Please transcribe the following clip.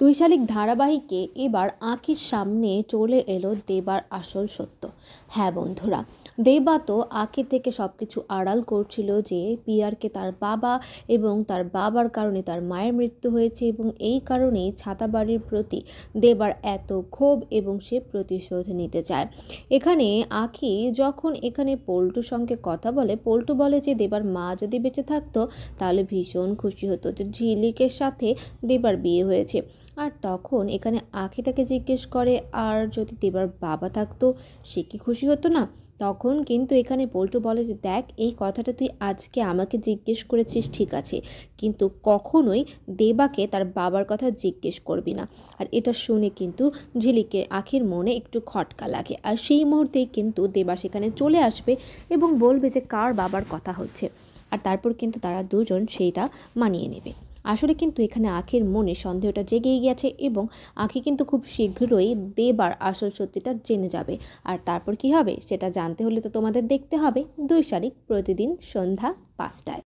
দুই শালিক ধারাবাহিকে এবার আঁখির সামনে চলে এলো দেবার আসল সত্য। হ্যাঁ বন্ধুরা, দেবা তো আঁখি থেকে সব কিছু আড়াল করছিল যে পিয়ারকে তার বাবা এবং তার বাবার কারণে তার মায়ের মৃত্যু হয়েছে এবং এই কারণেই ছাতাবাড়ির প্রতি দেবার এত ক্ষোভ এবং সে প্রতিশোধ নিতে চায়। এখানে আঁখি যখন এখানে পল্টুর সঙ্গে কথা বলে, পল্টু বলে যে দেবার মা যদি বেঁচে থাকতো তাহলে ভীষণ খুশি হতো যে ঝিলিকের সাথে দেবার বিয়ে হয়েছে। আর তখন এখানে আঁখি তাকে জিজ্ঞেস করে, আর যদি দেবার বাবা থাকতো সে কি খুশি হতো না? তখন কিন্তু এখানে পল্টু বলে যে দেখ, এই কথাটা তুই আজকে আমাকে জিজ্ঞেস করেছিস ঠিক আছে, কিন্তু কখনোই দেবাকে তার বাবার কথা জিজ্ঞেস করবি না। আর এটা শুনে কিন্তু ঝিলিকে আঁখির মনে একটু খটকা লাগে, আর সেই মুহূর্তেই কিন্তু দেবা সেখানে চলে আসবে এবং বলবে যে কার বাবার কথা হচ্ছে। আর তারপর কিন্তু তারা দুজন সেইটা মানিয়ে নেবে। আসলে কিন্তু এখানে আঁখির মনে সন্দেহটা জেগেই গেছে এবং আঁখি কিন্তু খুব শীঘ্রই দেবার আসল সত্যিটা জেনে যাবে। আর তারপর কি হবে সেটা জানতে হলে তো তোমাদের দেখতে হবে দুই শালিক প্রতিদিন সন্ধ্যা 5টায়।